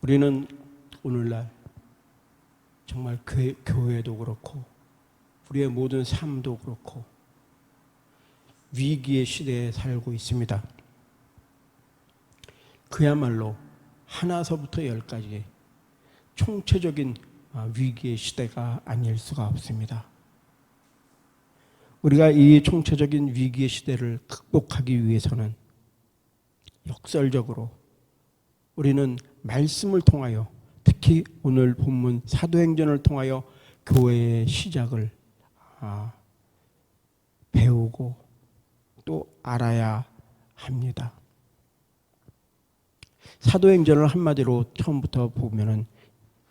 우리는 오늘날 정말 교회도 그렇고 우리의 모든 삶도 그렇고 위기의 시대에 살고 있습니다. 그야말로 하나서부터 열까지 총체적인 위기의 시대가 아닐 수가 없습니다. 우리가 이 총체적인 위기의 시대를 극복하기 위해서는 역설적으로 우리는 말씀을 통하여, 특히 오늘 본문 사도행전을 통하여 교회의 시작을 배우고 또 알아야 합니다. 사도행전을 한마디로 처음부터 보면은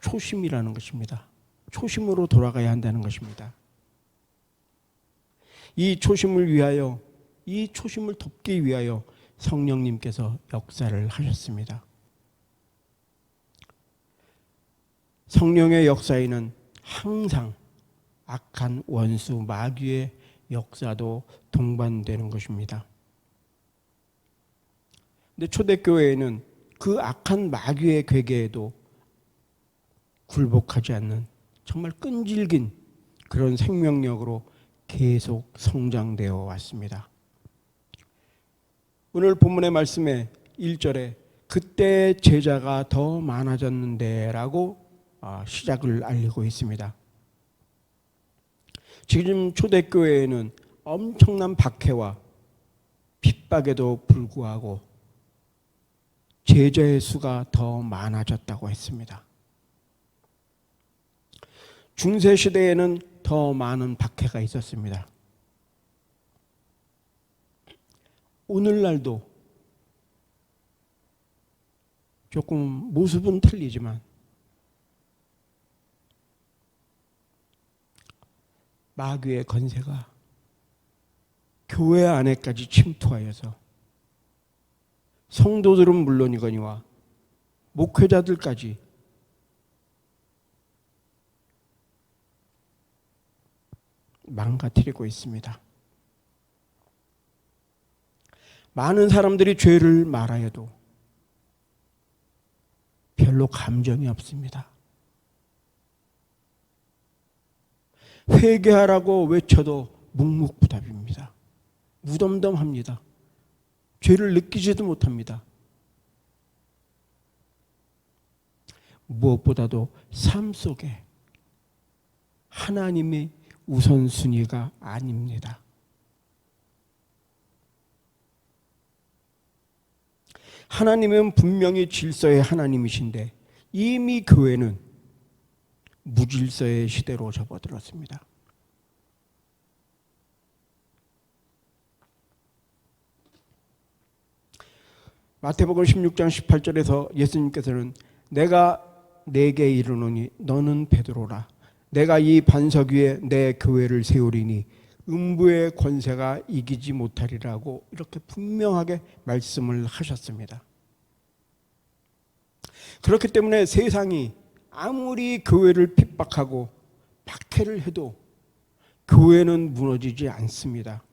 초심이라는 것입니다. 초심으로 돌아가야 한다는 것입니다. 이 초심을 위하여, 이 초심을 돕기 위하여 성령님께서 역사를 하셨습니다. 성령의 역사에는 항상 악한 원수 마귀의 역사도 동반되는 것입니다. 근데 초대교회에는 그 악한 마귀의 괴계에도 굴복하지 않는 정말 끈질긴 그런 생명력으로 계속 성장되어 왔습니다. 오늘 본문의 말씀에 1절에 그때 제자가 더 많아졌는데 라고 시작을 알리고 있습니다. 지금 초대교회에는 엄청난 박해와 핍박에도 불구하고 제자의 수가 더 많아졌다고 했습니다. 중세시대에는 더 많은 박해가 있었습니다. 오늘날도 조금 모습은 틀리지만 마귀의 권세가 교회 안에까지 침투하여서 성도들은 물론이거니와 목회자들까지 망가뜨리고 있습니다. 많은 사람들이 죄를 말하여도 별로 감정이 없습니다. 회개하라고 외쳐도 묵묵부답입니다. 무덤덤합니다. 죄를 느끼지도 못합니다. 무엇보다도 삶 속에 하나님의 우선순위가 아닙니다. 하나님은 분명히 질서의 하나님이신데 이미 교회는 무질서의 시대로 접어들었습니다. 마태복음 16장 18절에서 예수님께서는 내가 네게 이르노니 너는 베드로라. 내가 이 반석 위에 내 교회를 세우리니 음부의 권세가 이기지 못하리라고 이렇게 분명하게 말씀을 하셨습니다. 그렇기 때문에 세상이 아무리 교회를 핍박하고 박해를 해도 교회는 무너지지 않습니다.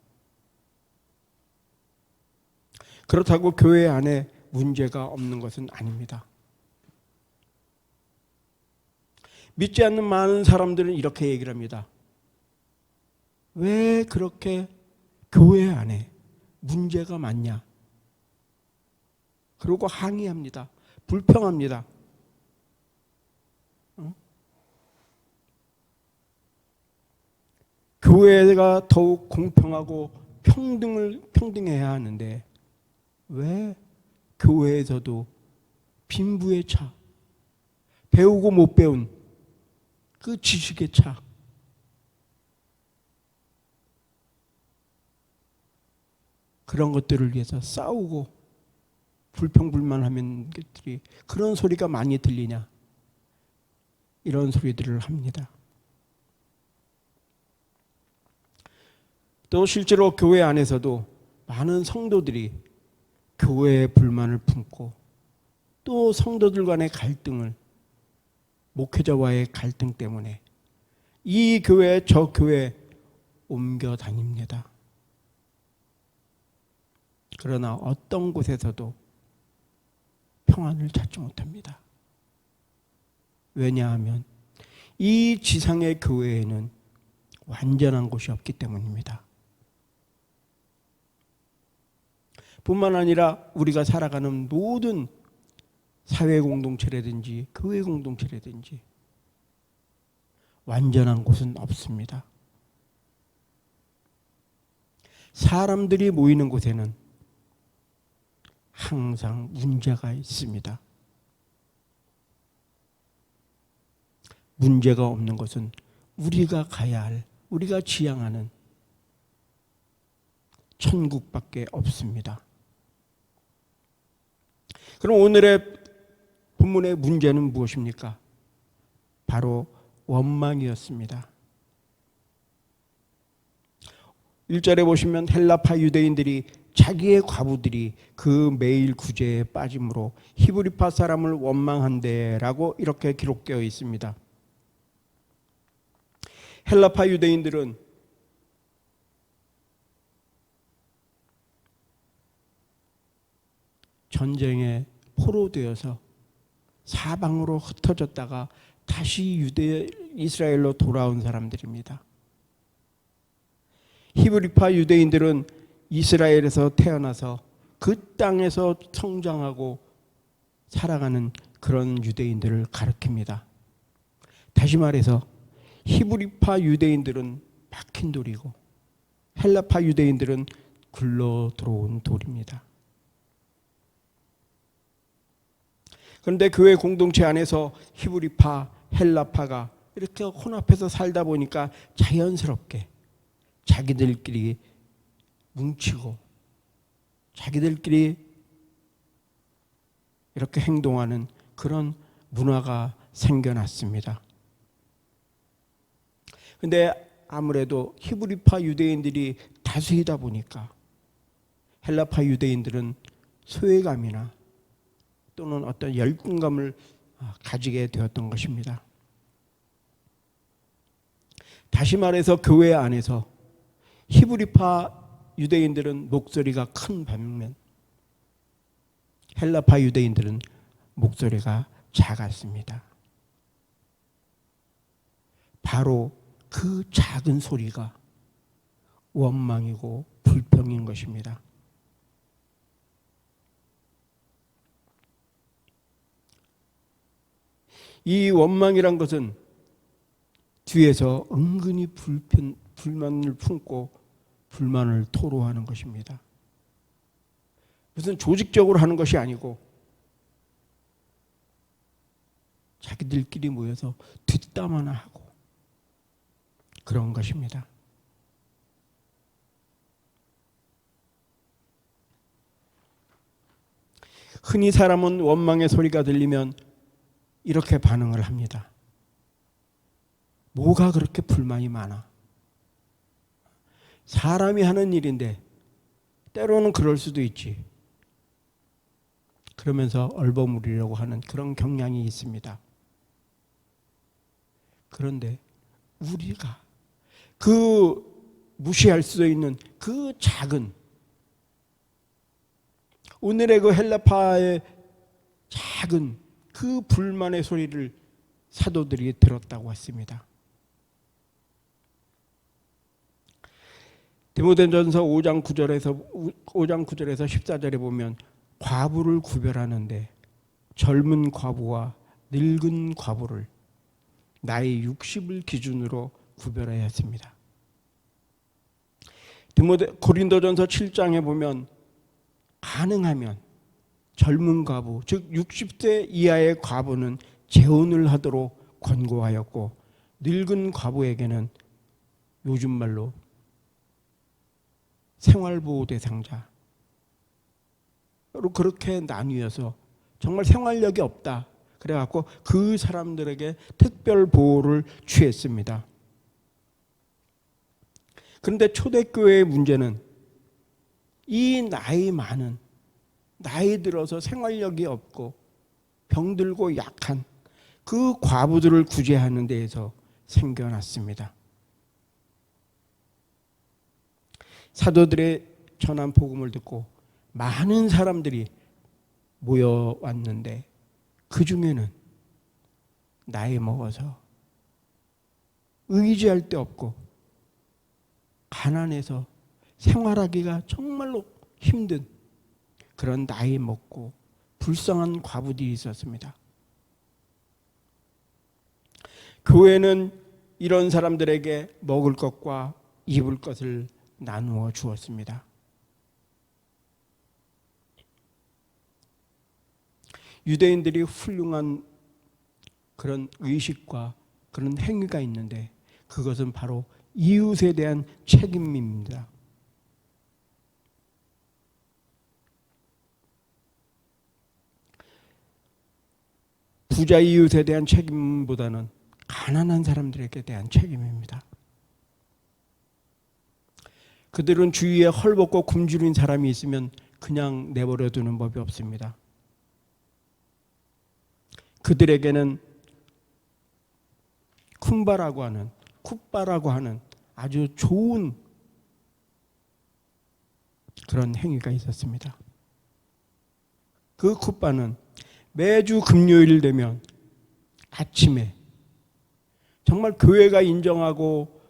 그렇다고 교회 안에 문제가 없는 것은 아닙니다. 믿지 않는 많은 사람들은 이렇게 얘기를 합니다. 왜 그렇게 교회 안에 문제가 많냐? 그러고 항의합니다. 불평합니다. 교회가 더욱 공평하고 평등해야 하는데 왜 교회에서도 빈부의 차, 배우고 못 배운 그 지식의 차, 그런 것들을 위해서 싸우고 불평불만하는 것들이 그런 소리가 많이 들리냐? 이런 소리들을 합니다. 또 실제로 교회 안에서도 많은 성도들이 교회의 불만을 품고 또 성도들 간의 갈등을, 목회자와의 갈등 때문에 이 교회 저 교회 옮겨 다닙니다. 그러나 어떤 곳에서도 평안을 찾지 못합니다. 왜냐하면 이 지상의 교회에는 완전한 곳이 없기 때문입니다. 뿐만 아니라 우리가 살아가는 모든 사회 공동체라든지 교회 공동체라든지 완전한 곳은 없습니다. 사람들이 모이는 곳에는 항상 문제가 있습니다. 문제가 없는 것은 우리가 가야 할, 우리가 지향하는 천국밖에 없습니다. 그럼 오늘의 본문의 문제는 무엇입니까? 바로 원망이었습니다. 1절에 보시면 헬라파 유대인들이 자기의 과부들이 그 매일 구제에 빠짐으로 히브리파 사람을 원망한대라고 이렇게 기록되어 있습니다. 헬라파 유대인들은 전쟁에 포로되어서 사방으로 흩어졌다가 다시 이스라엘로 돌아온 사람들입니다. 히브리파 유대인들은 이스라엘에서 태어나서 그 땅에서 성장하고 살아가는 그런 유대인들을 가리킵니다. 다시 말해서 히브리파 유대인들은 박힌 돌이고 헬라파 유대인들은 굴러 들어온 돌입니다. 그런데 교회 공동체 안에서 히브리파, 헬라파가 이렇게 혼합해서 살다 보니까 자연스럽게 자기들끼리 뭉치고 자기들끼리 이렇게 행동하는 그런 문화가 생겨났습니다. 그런데 아무래도 히브리파 유대인들이 다수이다 보니까 헬라파 유대인들은 소외감이나 또는 어떤 열등감을 가지게 되었던 것입니다. 다시 말해서 교회 안에서 히브리파 유대인들은 목소리가 큰 반면 헬라파 유대인들은 목소리가 작았습니다. 바로 그 작은 소리가 원망이고 불평인 것입니다. 이 원망이란 것은 뒤에서 은근히 불만을 품고 불만을 토로하는 것입니다. 무슨 조직적으로 하는 것이 아니고 자기들끼리 모여서 뒷담 하나 하고 그런 것입니다. 흔히 사람은 원망의 소리가 들리면 이렇게 반응을 합니다. 뭐가 그렇게 불만이 많아? 사람이 하는 일인데 때로는 그럴 수도 있지. 그러면서 얼버무리려고 하는 그런 경향이 있습니다. 그런데 우리가 그 무시할 수 있는 그 작은 오늘의 그 헬라파의 작은 그 불만의 소리를 사도들이 들었다고 했습니다. 디모데전서 5장 9절에서 14절에 보면 과부를 구별하는데 젊은 과부와 늙은 과부를 나이 60을 기준으로 구별해야 했습니다. 고린도전서 7장에 보면 가능하면 젊은 과부, 즉 60세 이하의 과부는 재혼을 하도록 권고하였고 늙은 과부에게는 요즘 말로 생활보호 대상자로 그렇게 나뉘어서 정말 생활력이 없다. 그래갖고 그 사람들에게 특별 보호를 취했습니다. 그런데 초대교회의 문제는 이 나이 많은 나이 들어서 생활력이 없고 병들고 약한 그 과부들을 구제하는 데에서 생겨났습니다. 사도들의 전한 복음을 듣고 많은 사람들이 모여왔는데 그 중에는 나이 먹어서 의지할 데 없고 가난해서 생활하기가 정말로 힘든 그런 나이 먹고 불쌍한 과부들이 있었습니다. 교회는 이런 사람들에게 먹을 것과 입을 것을 나누어 주었습니다. 유대인들이 훌륭한 그런 의식과 그런 행위가 있는데 그것은 바로 이웃에 대한 책임입니다. 부자 이웃에 대한 책임보다는 가난한 사람들에게 대한 책임입니다. 그들은 주위에 헐벗고 굶주린 사람이 있으면 그냥 내버려 두는 법이 없습니다. 그들에게는 쿠바라고 하는 아주 좋은 그런 행위가 있었습니다. 그 쿠바는 매주 금요일 되면 아침에 정말 교회가 인정하고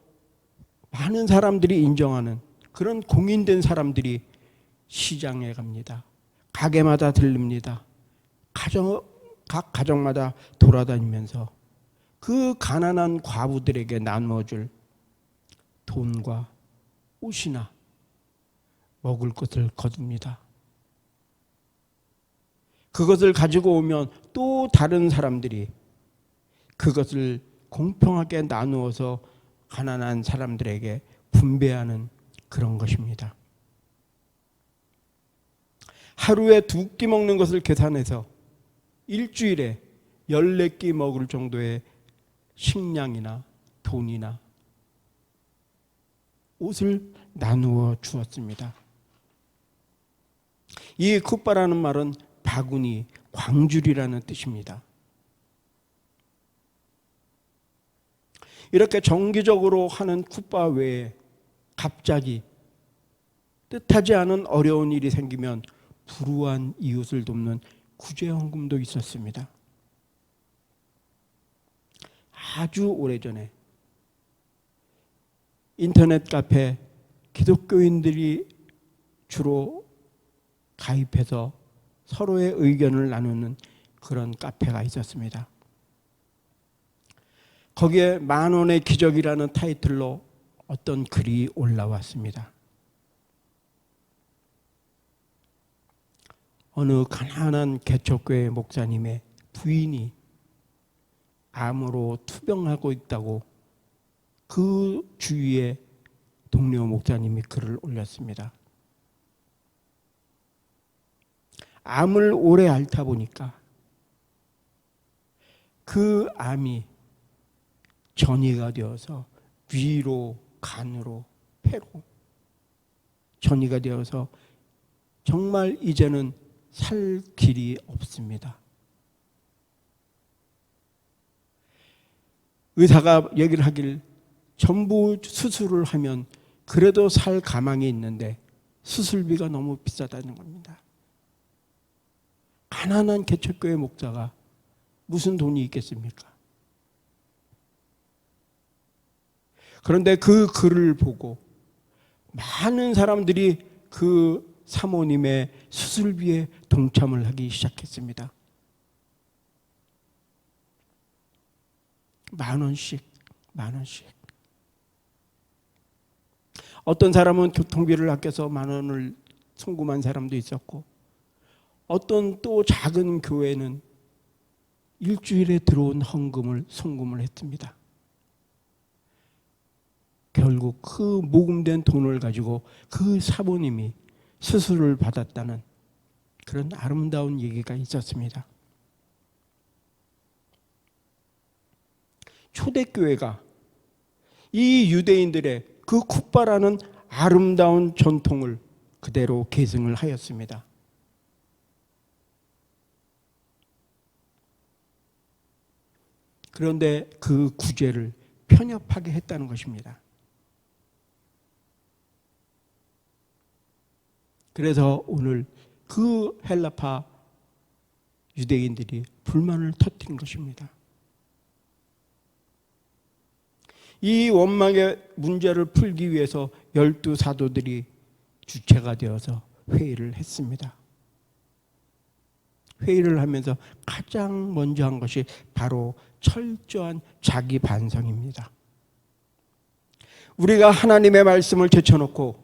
많은 사람들이 인정하는 그런 공인된 사람들이 시장에 갑니다. 가게마다 들릅니다. 각 가정마다 돌아다니면서 그 가난한 과부들에게 나누어줄 돈과 옷이나 먹을 것을 거둡니다. 그것을 가지고 오면 또 다른 사람들이 그것을 공평하게 나누어서 가난한 사람들에게 분배하는 그런 것입니다. 하루에 2끼 먹는 것을 계산해서 일주일에 14끼 먹을 정도의 식량이나 돈이나 옷을 나누어 주었습니다. 이 쿠바라는 말은 바구니, 광줄이라는 뜻입니다. 이렇게 정기적으로 하는 쿠바 외에 갑자기 뜻하지 않은 어려운 일이 생기면 불우한 이웃을 돕는 구제헌금도 있었습니다. 아주 오래전에 인터넷 카페 기독교인들이 주로 가입해서 서로의 의견을 나누는 그런 카페가 있었습니다. 거기에 10,000원의 기적이라는 타이틀로 어떤 글이 올라왔습니다. 어느 가난한 개척교회 목사님의 부인이 암으로 투병하고 있다고 그 주위에 동료 목사님이 글을 올렸습니다. 암을 오래 앓다 보니까 그 암이 전이가 되어서 위로, 간으로, 폐로 전이가 되어서 정말 이제는 살 길이 없습니다. 의사가 얘기를 하길 전부 수술을 하면 그래도 살 가망이 있는데 수술비가 너무 비싸다는 겁니다. 가난한 개척교회 목사가 무슨 돈이 있겠습니까? 그런데 그 글을 보고 많은 사람들이 그 사모님의 수술비에 동참을 하기 시작했습니다. 10,000원씩. 어떤 사람은 교통비를 아껴서 10,000원을 송금한 사람도 있었고, 어떤 또 작은 교회는 일주일에 들어온 헌금을 송금을 했습니다. 결국 그 모금된 돈을 가지고 그 사모님이 수술을 받았다는 그런 아름다운 얘기가 있었습니다. 초대교회가 이 유대인들의 그 쿠바라는 아름다운 전통을 그대로 계승을 하였습니다. 그런데 그 구제를 편협하게 했다는 것입니다. 그래서 오늘 그 헬라파 유대인들이 불만을 터뜨린 것입니다. 이 원망의 문제를 풀기 위해서 12사도들이 주체가 되어서 회의를 했습니다. 회의를 하면서 가장 먼저 한 것이 바로 철저한 자기 반성입니다. 우리가 하나님의 말씀을 제쳐놓고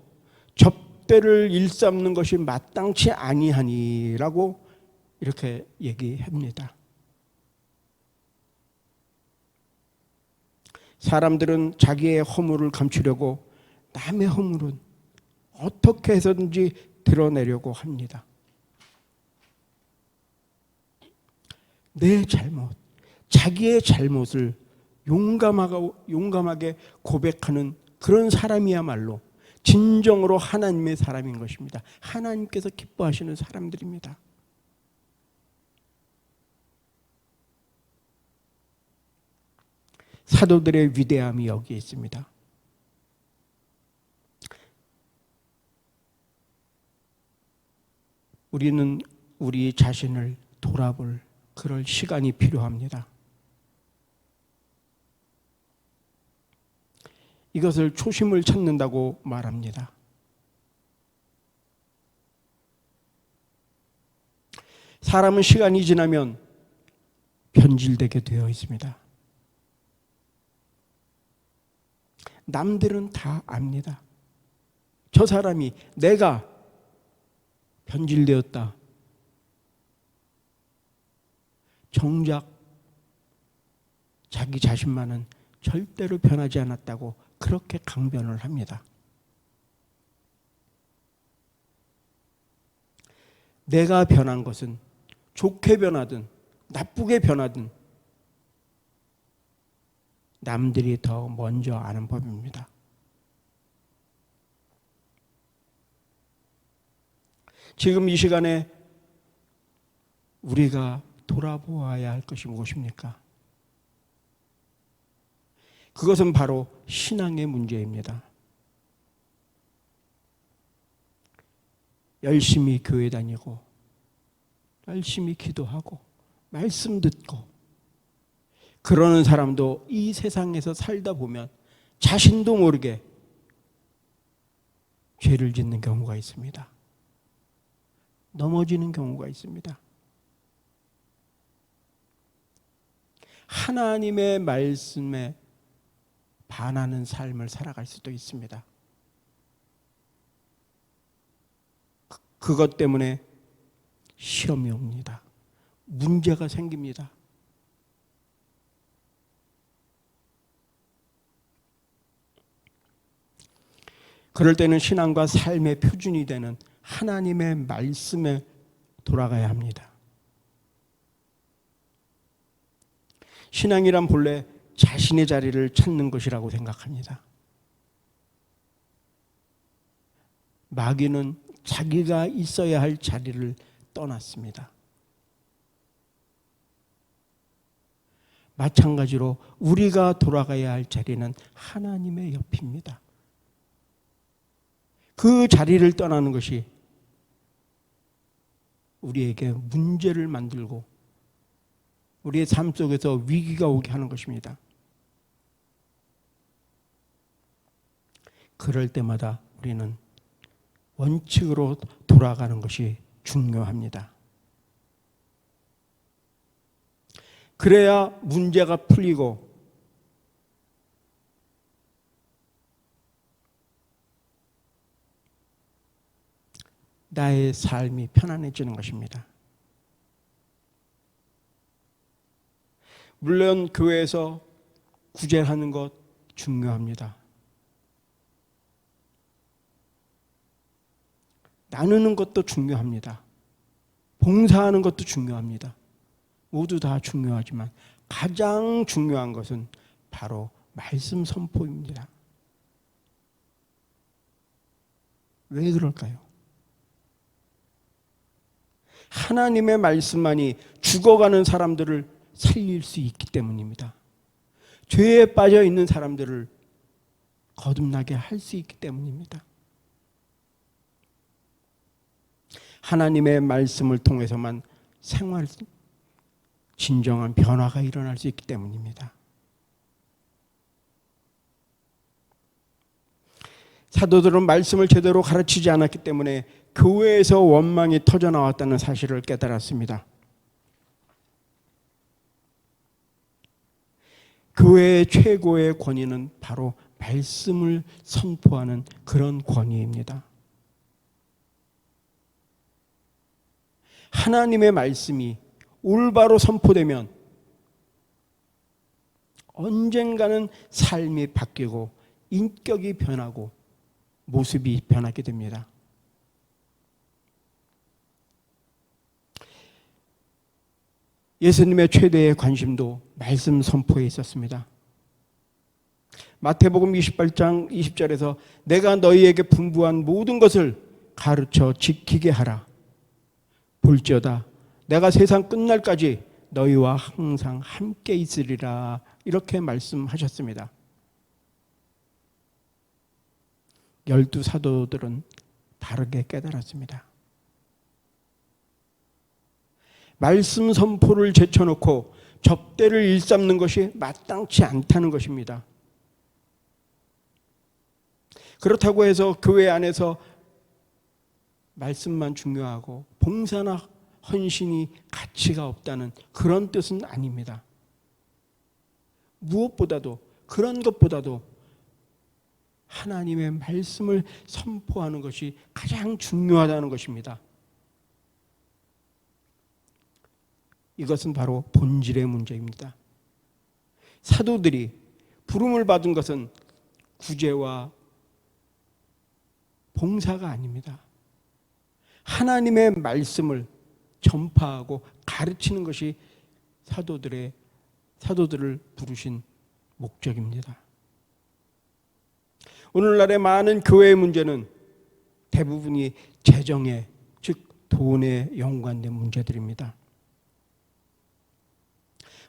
접대를 일삼는 것이 마땅치 아니하니라고 이렇게 얘기합니다. 사람들은 자기의 허물을 감추려고 남의 허물은 어떻게 해서든지 드러내려고 합니다. 내 잘못, 자기의 잘못을 용감하게 고백하는 그런 사람이야말로 진정으로 하나님의 사람인 것입니다. 하나님께서 기뻐하시는 사람들입니다. 사도들의 위대함이 여기에 있습니다. 우리는 우리 자신을 돌아볼 그럴 시간이 필요합니다. 이것을 초심을 찾는다고 말합니다. 사람은 시간이 지나면 변질되게 되어 있습니다. 남들은 다 압니다. 저 사람이, 내가 변질되었다. 정작 자기 자신만은 절대로 변하지 않았다고 그렇게 강변을 합니다. 내가 변한 것은 좋게 변하든 나쁘게 변하든 남들이 더 먼저 아는 법입니다. 지금 이 시간에 우리가 돌아보아야 할 것이 무엇입니까? 그것은 바로 신앙의 문제입니다. 열심히 교회 다니고 열심히 기도하고 말씀 듣고 그러는 사람도 이 세상에서 살다 보면 자신도 모르게 죄를 짓는 경우가 있습니다. 넘어지는 경우가 있습니다. 하나님의 말씀에 반하는 삶을 살아갈 수도 있습니다. 그것 때문에 시험이 옵니다. 문제가 생깁니다. 그럴 때는 신앙과 삶의 표준이 되는 하나님의 말씀에 돌아가야 합니다. 신앙이란 본래 자신의 자리를 찾는 것이라고 생각합니다. 마귀는 자기가 있어야 할 자리를 떠났습니다. 마찬가지로 우리가 돌아가야 할 자리는 하나님의 옆입니다. 그 자리를 떠나는 것이 우리에게 문제를 만들고 우리의 삶 속에서 위기가 오게 하는 것입니다. 그럴 때마다 우리는 원칙으로 돌아가는 것이 중요합니다. 그래야 문제가 풀리고 나의 삶이 편안해지는 것입니다. 물론 교회에서 구제하는 것 중요합니다. 나누는 것도 중요합니다. 봉사하는 것도 중요합니다. 모두 다 중요하지만 가장 중요한 것은 바로 말씀 선포입니다. 왜 그럴까요? 하나님의 말씀만이 죽어가는 사람들을 살릴 수 있기 때문입니다. 죄에 빠져 있는 사람들을 거듭나게 할 수 있기 때문입니다. 하나님의 말씀을 통해서만 진정한 변화가 일어날 수 있기 때문입니다. 사도들은 말씀을 제대로 가르치지 않았기 때문에 교회에서 원망이 터져 나왔다는 사실을 깨달았습니다. 교회의 최고의 권위는 바로 말씀을 선포하는 그런 권위입니다. 하나님의 말씀이 올바로 선포되면 언젠가는 삶이 바뀌고 인격이 변하고 모습이 변하게 됩니다. 예수님의 최대의 관심도 말씀 선포에 있었습니다. 마태복음 28장 20절에서 내가 너희에게 분부한 모든 것을 가르쳐 지키게 하라. 볼지어다 내가 세상 끝날까지 너희와 항상 함께 있으리라. 이렇게 말씀하셨습니다. 12 사도들은 다르게 깨달았습니다. 말씀 선포를 제쳐놓고 접대를 일삼는 것이 마땅치 않다는 것입니다. 그렇다고 해서 교회 안에서 말씀만 중요하고 봉사나 헌신이 가치가 없다는 그런 뜻은 아닙니다. 무엇보다도 그런 것보다도 하나님의 말씀을 선포하는 것이 가장 중요하다는 것입니다. 이것은 바로 본질의 문제입니다. 사도들이 부름을 받은 것은 구제와 봉사가 아닙니다. 하나님의 말씀을 전파하고 가르치는 것이 사도들을 부르신 목적입니다. 오늘날의 많은 교회의 문제는 대부분이 재정에, 즉 돈에 연관된 문제들입니다.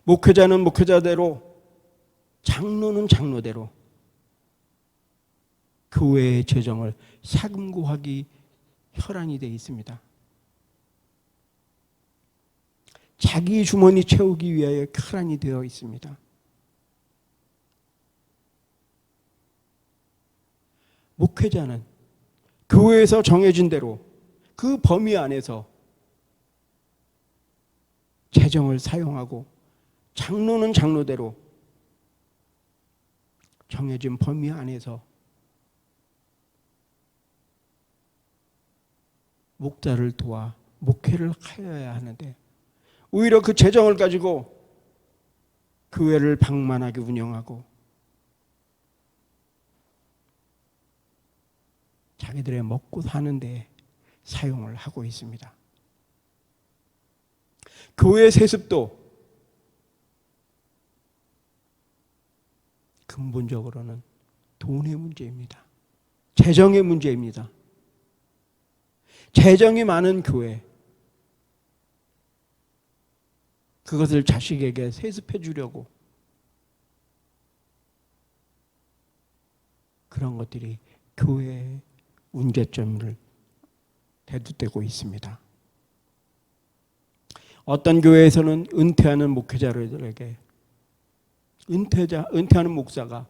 목회자는 목회자대로, 장로는 장로대로 교회의 재정을 사금고하기 혈안이 되어 있습니다. 자기 주머니 채우기 위하여 혈안이 되어 있습니다. 목회자는 교회에서 정해진 대로 그 범위 안에서 재정을 사용하고, 장로는 장로대로 정해진 범위 안에서 목자를 도와 목회를 하여야 하는데, 오히려 그 재정을 가지고 교회를 방만하게 운영하고 자기들의 먹고 사는 데 사용을 하고 있습니다. 교회 세습도 근본적으로는 돈의 문제입니다. 재정의 문제입니다. 재정이 많은 교회, 그것을 자식에게 세습해 주려고 그런 것들이 교회의 문제점을 대두되고 있습니다. 어떤 교회에서는 은퇴하는 목회자들에게 은퇴하는 목사가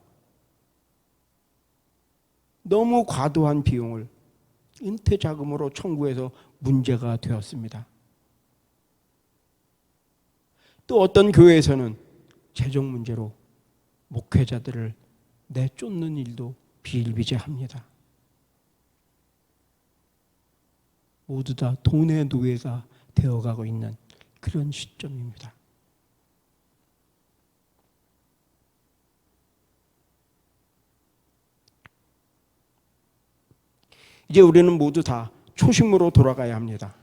너무 과도한 비용을 은퇴 자금으로 청구해서 문제가 되었습니다. 또 어떤 교회에서는 재정 문제로 목회자들을 내쫓는 일도 비일비재합니다. 모두 다 돈의 노예가 되어가고 있는 그런 시점입니다. 이제 우리는 모두 다 초심으로 돌아가야 합니다.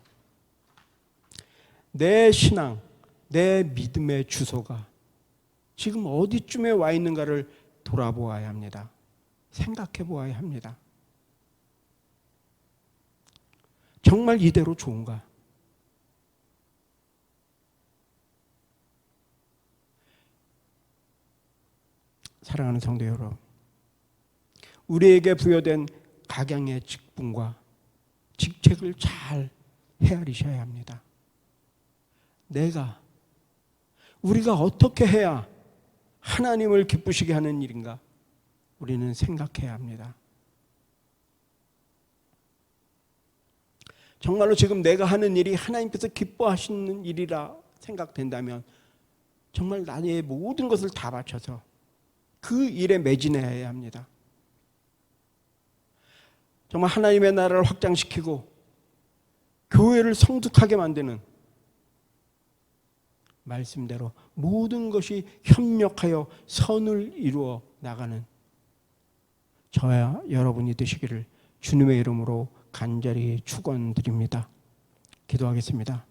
내 신앙, 내 믿음의 주소가 지금 어디쯤에 와 있는가를 돌아보아야 합니다. 생각해 보아야 합니다. 정말 이대로 좋은가? 사랑하는 성도 여러분, 우리에게 부여된 각양의 직분과 직책을 잘 헤아리셔야 합니다. 우리가 어떻게 해야 하나님을 기쁘시게 하는 일인가? 우리는 생각해야 합니다. 정말로 지금 내가 하는 일이 하나님께서 기뻐하시는 일이라 생각된다면 정말 나의 모든 것을 다 바쳐서 그 일에 매진해야 합니다. 정말 하나님의 나라를 확장시키고 교회를 성숙하게 만드는 말씀대로 모든 것이 협력하여 선을 이루어 나가는 저와 여러분이 되시기를 주님의 이름으로 간절히 축원드립니다. 기도하겠습니다.